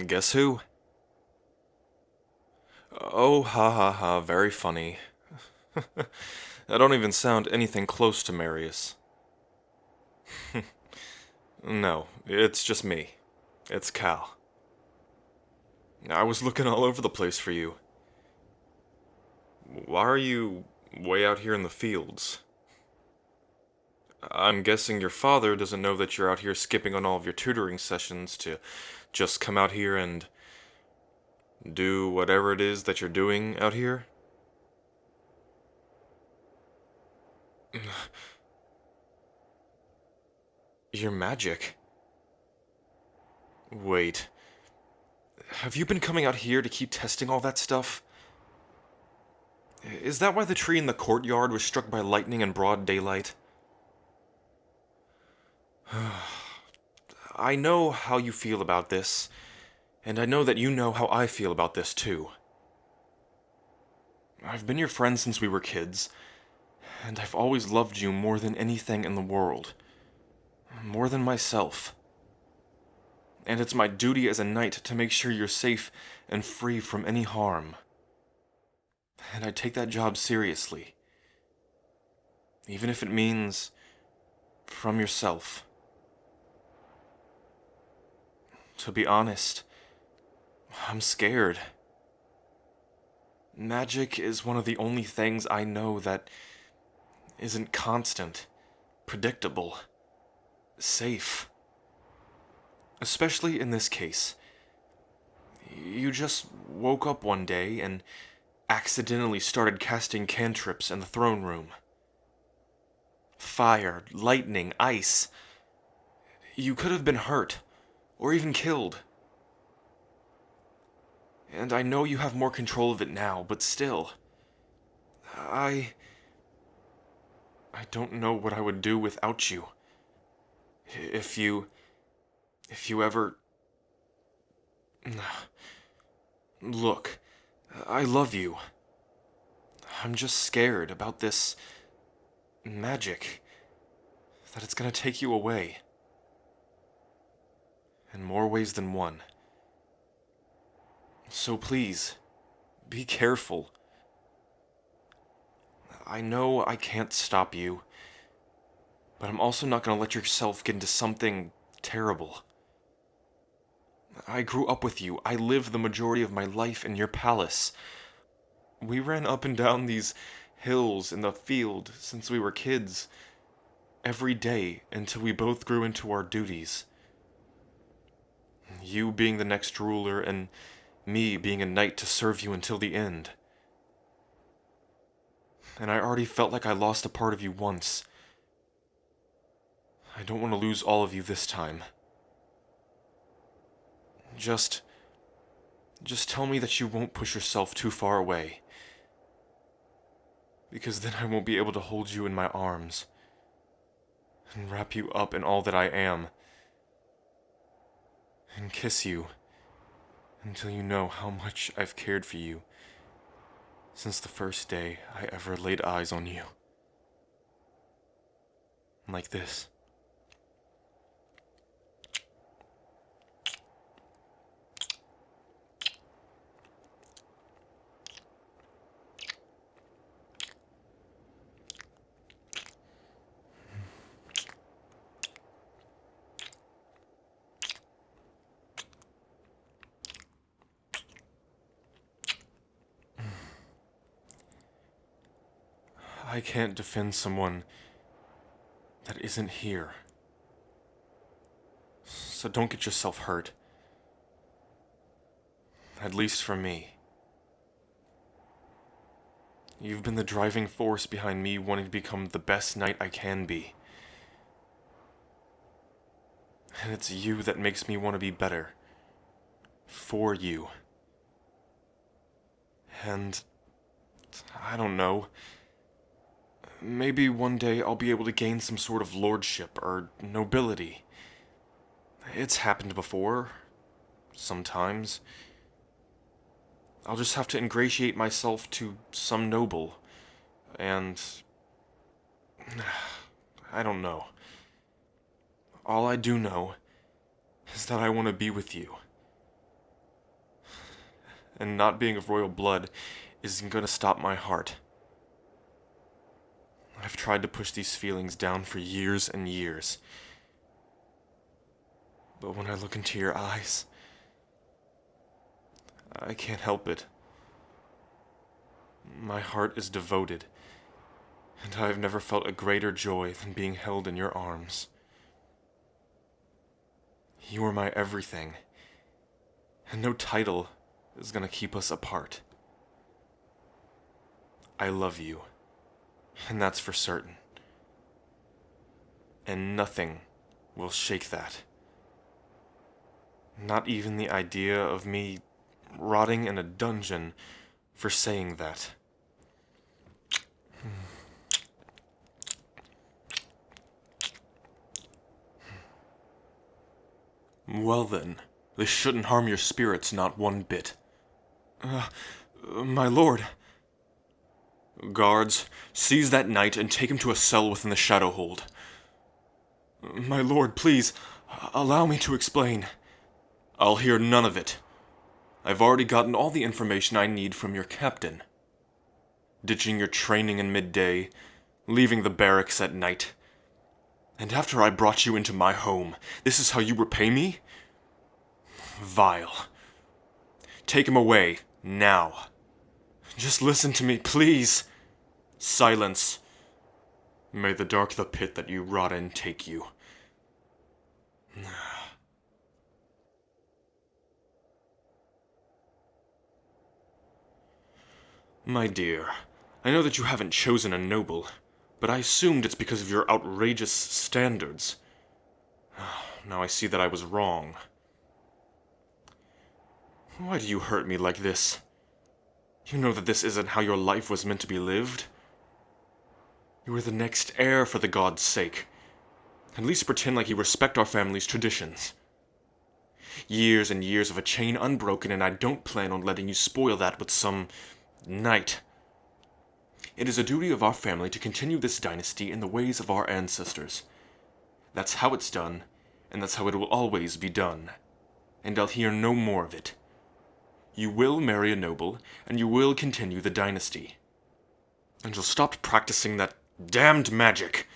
Guess who? Oh, ha ha ha, very funny. I don't even sound anything close to Marius. No, it's just me. It's Cal. I was looking all over the place for you. Why are you way out here in the fields? I'm guessing your father doesn't know that you're out here skipping on all of your tutoring sessions to just come out here and do whatever it is that you're doing out here? Your magic? Wait, have you been coming out here to keep testing all that stuff? Is that why the tree in the courtyard was struck by lightning in broad daylight? I know how you feel about this, and I know that you know how I feel about this too. I've been your friend since we were kids, and I've always loved you more than anything in the world. More than myself. And it's my duty as a knight to make sure you're safe and free from any harm. And I take that job seriously. Even if it means from yourself. To be honest, I'm scared. Magic is one of the only things I know that isn't constant, predictable, safe. Especially in this case. You just woke up one day and accidentally started casting cantrips in the throne room. Fire, lightning, ice. You could have been hurt, or even killed. And I know you have more control of it now, but still. I... I don't know what I would do without you. If you... If you ever... Look, I love you. I'm just scared about this... magic. That it's gonna take you away. In more ways than one. So please, be careful. I know I can't stop you, but I'm also not gonna let yourself get into something terrible. I grew up with you. I lived the majority of my life in your palace. We ran up and down these hills in the field since we were kids, every day until we both grew into our duties. You being the next ruler, and me being a knight to serve you until the end. And I already felt like I lost a part of you once. I don't want to lose all of you this time. Just tell me that you won't push yourself too far away. Because then I won't be able to hold you in my arms. And wrap you up in all that I am. And kiss you. Until you know how much I've cared for you. Since the first day I ever laid eyes on you. Like this. I can't defend someone that isn't here. So don't get yourself hurt. At least for me. You've been the driving force behind me wanting to become the best knight I can be. And it's you that makes me want to be better. For you. And... I don't know. Maybe one day I'll be able to gain some sort of lordship or nobility. It's happened before. Sometimes. I'll just have to ingratiate myself to some noble. And... I don't know. All I do know is that I want to be with you. And not being of royal blood isn't going to stop my heart. I've tried to push these feelings down for years and years. But when I look into your eyes, I can't help it. My heart is devoted, and I've never felt a greater joy than being held in your arms. You are my everything, and no title is gonna keep us apart. I love you, and that's for certain. And nothing will shake that. Not even the idea of me rotting in a dungeon for saying that. Well then, this shouldn't harm your spirits not one bit. My lord. Guards, seize that knight and take him to a cell within the shadow hold. My lord, please, allow me to explain. I'll hear none of it. I've already gotten all the information I need from your captain. Ditching your training in midday, leaving the barracks at night. And after I brought you into my home, this is how you repay me? Vile. Take him away, now. Just listen to me, please. Silence. May the dark the pit that you rot in take you. My dear, I know that you haven't chosen a noble, but I assumed it's because of your outrageous standards. Now I see that I was wrong. Why do you hurt me like this? You know that this isn't how your life was meant to be lived. You are the next heir, for the god's sake. At least pretend like you respect our family's traditions. Years and years of a chain unbroken, and I don't plan on letting you spoil that with some knight. It is a duty of our family to continue this dynasty in the ways of our ancestors. That's how it's done, and that's how it will always be done. And I'll hear no more of it. You will marry a noble, and you will continue the dynasty. And you'll stop practicing that damned magic.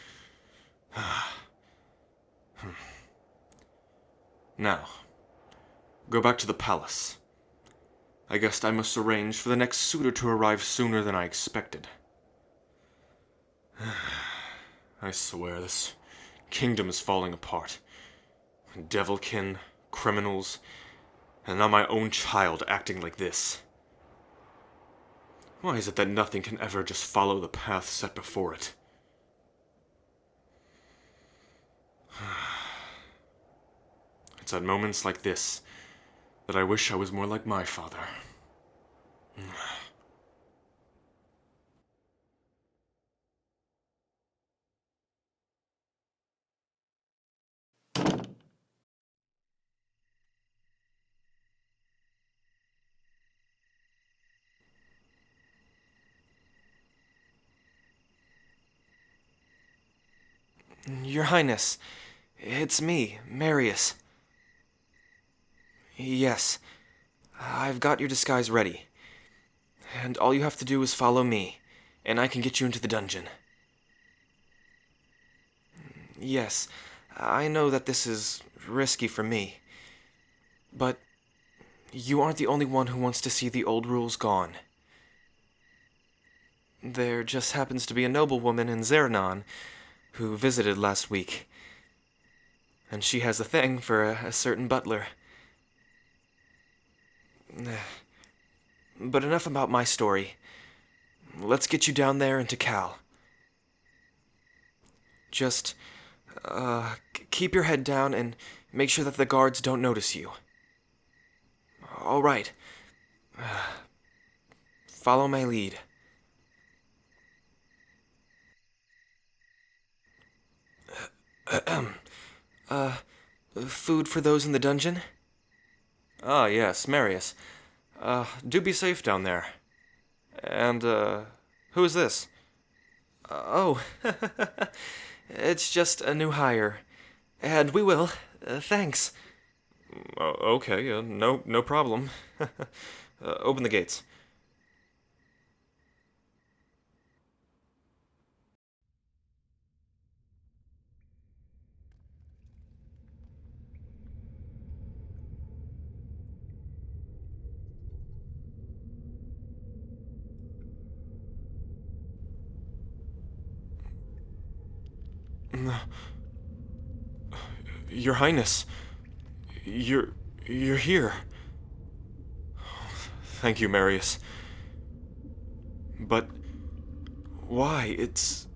Now, go back to the palace. I guess I must arrange for the next suitor to arrive sooner than I expected. I swear, this kingdom is falling apart. Devilkin, criminals, and now my own child acting like this. Why is it that nothing can ever just follow the path set before it? It's at moments like this that I wish I was more like my father. Your Highness, it's me, Marius. Yes, I've got your disguise ready. And all you have to do is follow me, and I can get you into the dungeon. Yes, I know that this is risky for me. But you aren't the only one who wants to see the old rules gone. There just happens to be a noblewoman in Zernon who visited last week. And she has a thing for a certain butler. But enough about my story. Let's get you down there into Cal. Just, keep your head down and make sure that the guards don't notice you. All right. Follow my lead. Food for those in the dungeon? Ah, yes, Marius. Do be safe down there. And, who is this? Oh, it's just a new hire. And we will. Thanks. Okay, no problem. Open the gates. Your Highness, you're you're here. Thank you, Marius. But why? It's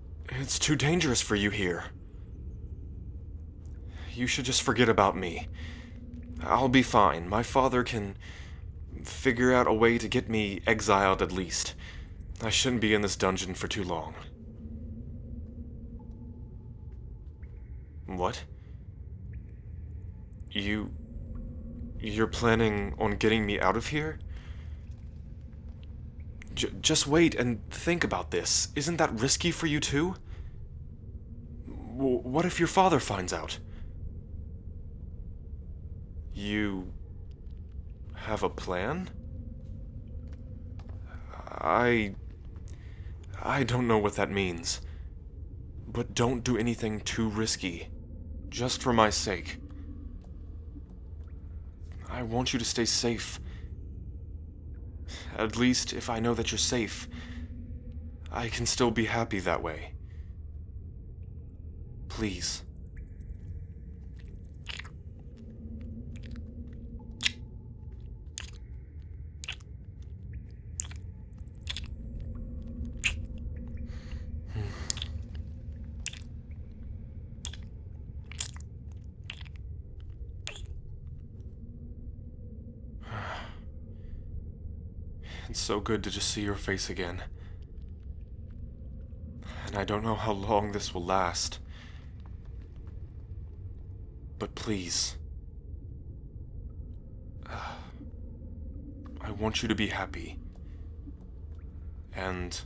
too dangerous for you here. You should just forget about me. I'll be fine. My father can figure out a way to get me exiled at least. I shouldn't be in this dungeon for too long. What? You... You're planning on getting me out of here? Just wait and think about this. Isn't that risky for you too? What if your father finds out? You... have a plan? I... I don't know what that means. But don't do anything too risky. Just for my sake. I want you to stay safe. At least if I know that you're safe, I can still be happy that way. Please. It's so good to just see your face again. And I don't know how long this will last. But please. I want you to be happy. And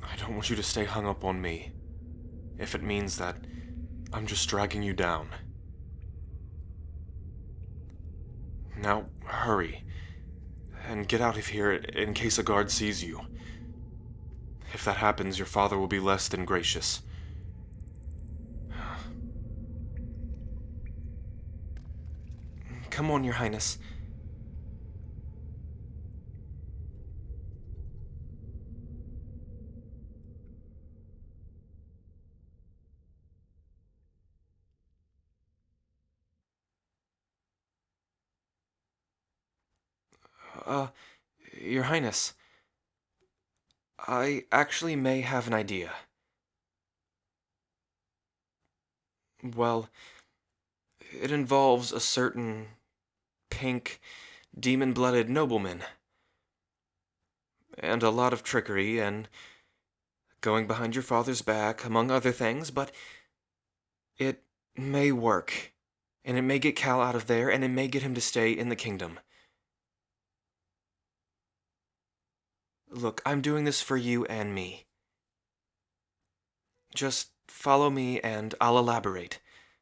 I don't want you to stay hung up on me. If it means that I'm just dragging you down. Now, hurry. And get out of here in case a guard sees you. If that happens, your father will be less than gracious. Come on, Your Highness. Uh, Your Highness. I actually may have an idea. Well, it involves a certain pink, demon-blooded nobleman. And a lot of trickery and going behind your father's back, among other things, but it may work. And it may get Cal out of there, and it may get him to stay in the kingdom. Look, I'm doing this for you and me. Just follow me and I'll elaborate,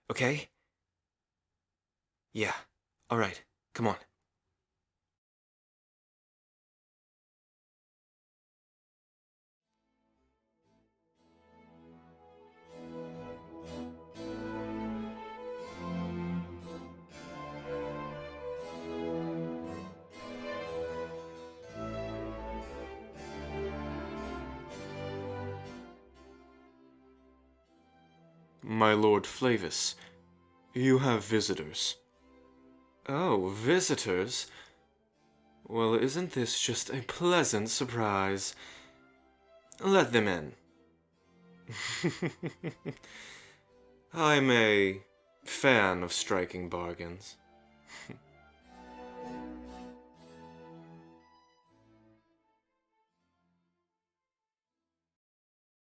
okay? Yeah, alright, come on. My Lord Flavis, you have visitors. Oh, visitors? Well, isn't this just a pleasant surprise? Let them in. I'm a fan of striking bargains.